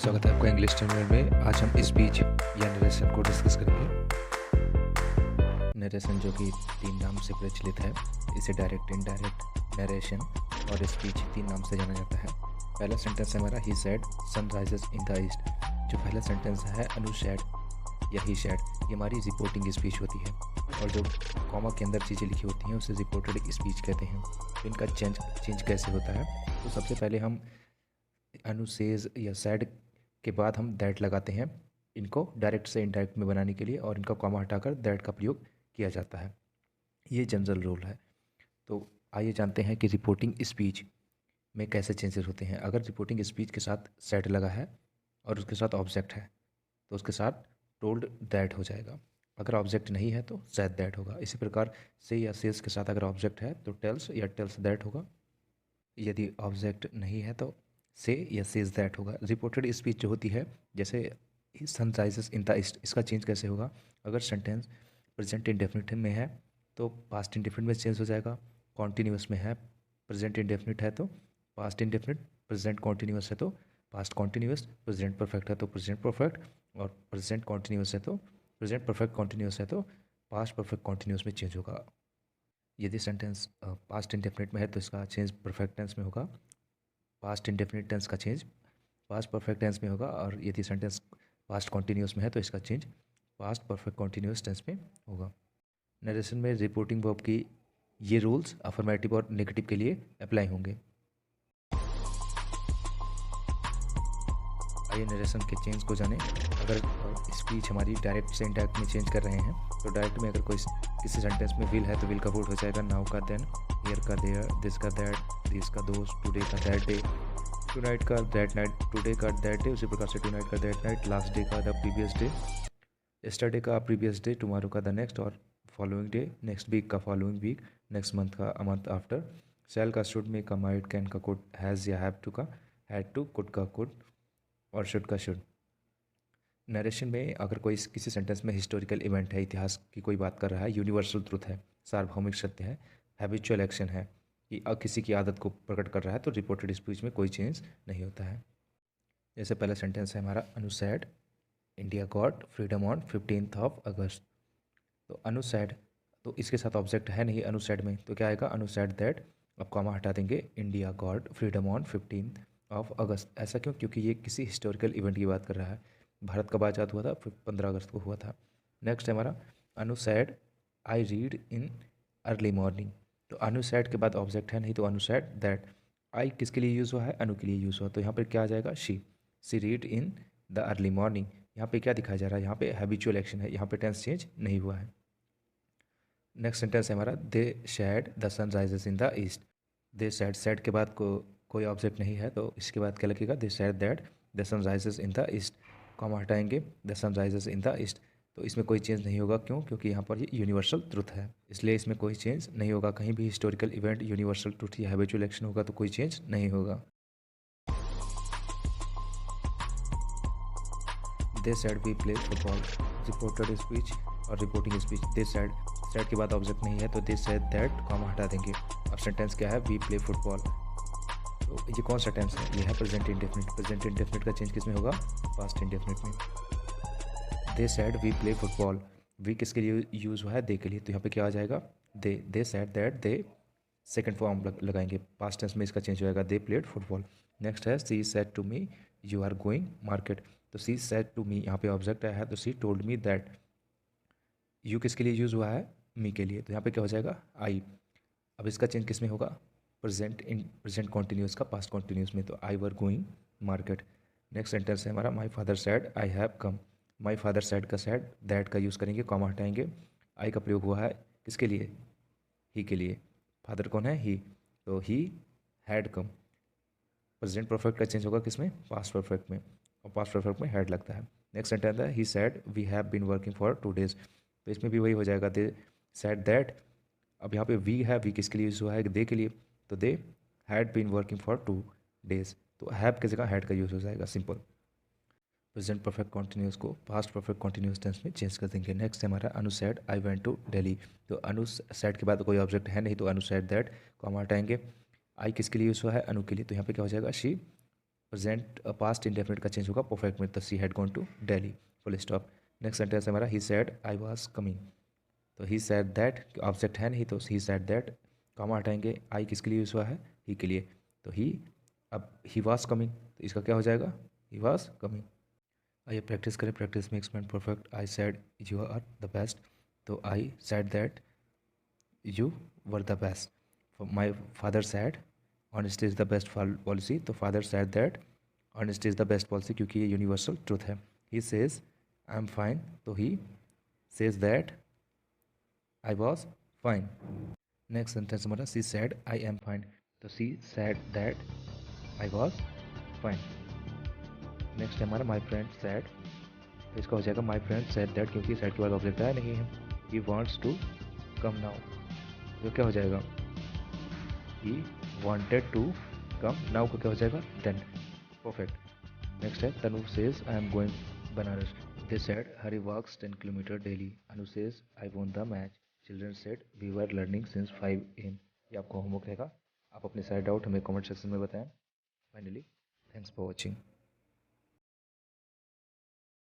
स्वागत है आपका इंग्लिश टर्मिनल में। आज हम स्पीच या नरेशन को डिस्कस करेंगे। नरेशन जो कि 3 नाम से प्रचलित है, इसे डायरेक्ट, इनडायरेक्ट, नरेशन और स्पीच 3 नाम से जाना जाता है। पहला सेंटेंस है हमारा he said sun rises in the east. जो पहला सेंटेंस है अनु सेड या ही सेड, ये हमारी रिपोर्टिंग स्पीच होती है और जो कॉमा के अंदर चीज़ें लिखी होती हैं उसे रिपोर्टेड स्पीच कहते हैं। तो इनका चेंज कैसे होता है? तो सबसे पहले हम अनु सेज या सैड के बाद हम दैट लगाते हैं इनको डायरेक्ट से इनडायरेक्ट में बनाने के लिए, और इनका कॉमा हटाकर दैट का प्रयोग किया जाता है। ये जनरल रूल है। तो आइए जानते हैं कि रिपोर्टिंग स्पीच में कैसे चेंजेस होते हैं। अगर रिपोर्टिंग स्पीच के साथ सैड लगा है और उसके साथ ऑब्जेक्ट है तो उसके साथ टोल्ड दैट हो जाएगा। अगर ऑब्जेक्ट नहीं है तो सैड दैट होगा। इसी प्रकार से या सेल्स के साथ अगर ऑब्जेक्ट है तो टेल्स या टेल्स दैट होगा। यदि ऑब्जेक्ट नहीं है तो से या सेज दैट होगा। रिपोर्टेड स्पीच जो होती है, जैसे sun rises in the east, इसका चेंज कैसे होगा? अगर सेंटेंस प्रेजेंट इंडेफिनिट में है तो पास्ट इंडेफिनिट में चेंज हो जाएगा। कॉन्टिन्यूस में है, प्रेजेंट इंडेफिनिट है तो पास्ट इंडेफिनिट, प्रेजेंट कॉन्टिन्यूस है तो पास्ट कॉन्टिन्यूस, प्रेजेंट परफेक्ट है तो प्रेजेंट परफेक्ट, और प्रेजेंट कॉन्टिन्यूस है तो प्रेजेंट परफेक्ट कॉन्टिन्यूस है तो पास्ट परफेक्ट कॉन्टिन्यूस में चेंज होगा। यदि सेंटेंस पास्ट इंडेफिनिट में है तो इसका चेंज परफेक्ट टेंस में होगा। पास्ट इंडेफिनिट टेंस का चेंज पास्ट परफेक्ट टेंस में होगा, और यदि सेंटेंस पास्ट कॉन्टिन्यूस में है तो इसका change past perfect continuous tense में होगा। नरेशन में रिपोर्टिंग वर्ब की ये रूल्स अफर्मेटिव और नेगेटिव के लिए अप्लाई होंगे। आइए नरेशन के चेंज को जानें। अगर स्पीच हमारी डायरेक्ट से इनडायरेक्ट में चेंज कर रहे हैं तो डायरेक्ट में अगर कोई किसी सेंटेंस में विल है तो विल का वुड हो जाएगा नाउ का देन, हियर का देयर, दिस का दैट, दिस का दोस्त, टुडे का दैट डे, टुनाइट का दैट नाइट, टुडे का दैट डे, उसी प्रकार से टुनाइट का दैट नाइट, लास्ट डे का द प्रीवियस डे, यस्टरडे का प्रीवियस डे, टुमारो का द नेक्स्ट और फॉलोइंग डे, नेक्स्ट वीक का फॉलोइंग वीक, नेक्स्ट मंथ का अ मंथ आफ्टर, शैल का शुड में का माइट, कैन का कुड, हैज़ या हैव टू का हैड टू, कुड का कुड और शुड का शुड। नरेशन में अगर कोई किसी सेंटेंस में हिस्टोरिकल इवेंट है, इतिहास की कोई बात कर रहा है, यूनिवर्सल ट्रुथ है, सार्वभौमिक सत्य है, हैबिचुअल एक्शन है कि किसी की आदत को प्रकट कर रहा है, तो रिपोर्टेड स्पीच में कोई चेंज नहीं होता है। जैसे पहला सेंटेंस है हमारा Anu said India got freedom on 15th of August. तो अनुसैड, तो इसके साथ ऑब्जेक्ट है नहीं अनुसैड में, तो क्या आएगा? अनुसैड दैट, अब कॉमा हटा देंगे, India got freedom on 15th of अगस्त। ऐसा क्यों? क्योंकि ये किसी हिस्टोरिकल इवेंट की बात कर रहा है। भारत कब आज़ाद हुआ था? 15 अगस्त को हुआ था। नेक्स्ट है हमारा Anu said I read in early morning. तो अनुसैड के बाद ऑब्जेक्ट है नहीं तो अनुसैड दैट। आई किसके लिए यूज़ हुआ है? अनु के लिए यूज़ हुआ, तो यहाँ पर क्या आ जाएगा? She read in the early morning. यहाँ पे क्या दिखाया जा रहा है? यहाँ पे हैबिचुअल एक्शन है, यहाँ पे टेंस चेंज नहीं हुआ है। नेक्स्ट सेंटेंस है हमारा they said the sun rises in the east. They said के बाद कोई ऑब्जेक्ट नहीं है तो इसके बाद क्या लगेगा? They said that the sun rises in the east, comma हटाएंगे, the sun rises in the east. तो इसमें कोई चेंज नहीं होगा। क्यों? क्योंकि यहाँ पर ये यूनिवर्सल ट्रुथ है, इसलिए इसमें कोई चेंज नहीं होगा। कहीं भी हिस्टोरिकल इवेंट, यूनिवर्सल ट्रुथ या हैबिचुअल एक्शन होगा तो कोई चेंज नहीं होगा। They said we play football, reported speech और रिपोर्टिंग स्पीच। दे सैड के बाद ऑब्जेक्ट नहीं है तो दे सैड दैट, कॉमा हटा देंगे। अब सेंटेंस क्या है? We play football. तो ये कौन सा टेंस है? ये है प्रेजेंट इंडेफिनिट। प्रेजेंट इंडेफिनिट का चेंज किस में होगा? पास्ट इंडेफिनिट में। They said we play football, we किसके लिए यूज़ हुआ है? दे के लिए, तो यहाँ पे क्या आ जाएगा? They said that they, second form लगाएंगे, पास्ट टेंस में इसका चेंज हो जाएगा, दे प्लेड फुटबॉल। नेक्स्ट है she said to me you are going market. तो सी सेड टू मी, यहाँ पे ऑब्जेक्ट आया है तो सी टोल्ड मी दैट। यू किसके लिए यूज़ हुआ है? मी के लिए, तो यहाँ पे क्या हो जाएगा? आई। अब इसका चेंज किस में होगा? प्रेजेंट कॉन्टिन्यूस का पास्ट कॉन्टिन्यूस में, तो I were going market. Next sentence है हमारा my father said I have come. My father said का सैड दैट का यूज़ करेंगे, कॉमा हटाएंगे। आई का प्रयोग हुआ है किसके लिए? ही के लिए। फादर कौन है? ही, तो he had come. Present perfect का चेंज होगा किसमें? पास्ट परफेक्ट में, और पास्ट परफेक्ट में हैड लगता है। नेक्स्ट सेंटेंस है he said we have been working for 2 days। तो इसमें भी वही हो जाएगा, दे सैड दैट। अब यहाँ पे वी है, वी किसके लिए यूज़ हुआ है? दे के लिए, तो they had been working for 2 days। तो हैव की जगह हैड का यूज़ हो जाएगा, सिंपल। प्रेजेंट परफेक्ट कॉन्टिन्यूस को पास्ट परफेक्ट कॉन्टिन्यूस टेंस में चेंज कर देंगे। नेक्स्ट है हमारा Anu said I went to Delhi. तो अनु सैड के बाद कोई ऑब्जेक्ट है नहीं तो अनु सैड दैट, कॉमा हटाएंगे। आई किसके लिए यूज़ हुआ है? अनु के लिए, तो यहाँ पे क्या हो जाएगा? शी प्रेजेंट पास्ट इंडेफिनिट का चेंज होगा परफेक्ट में, तो she had gone to Delhi, full stop. Next sentence है हमारा he said I was coming. तो ही सैड दैट ऑब्जेक्ट है नहीं, तो ही सैड दैट कॉमा हटाएंगे, आई किसके लिए यूज़ हुआ है, ही के लिए, तो ही, अब ही वाज कमिंग तो इसका क्या हो जाएगा, ही वाज कमिंग। आइए प्रैक्टिस करें, practice makes man perfect. I said you are the best, तो I said that you were the best. My father said honesty is the best policy, तो father said that honesty is the best policy, क्योंकि ये universal truth है। He says I am fine, तो he says that I was fine. Next sentence हमारा she said I am fine, तो she said that I was fine. Next है हमारा my friend said, तो इसका हो जाएगा माई फ्रेंड सैड दैट, क्योंकि सैड के बाद ऑब्जेक्ट आया नहीं है। He wants to come now, तो क्या हो जाएगा, he wanted to come now को क्या हो जाएगा देन, परफेक्ट। नेक्स्ट है Tanu says I am going Banaras, they said Hari walks 10 kilometre daily, Anu says I won the match, children said we were learning since 5 AM। ये आपको होमवर्क रहेगा, आप अपने साइड आउट हमें कमेंट सेक्शन में बताएं। Finally thanks for watching.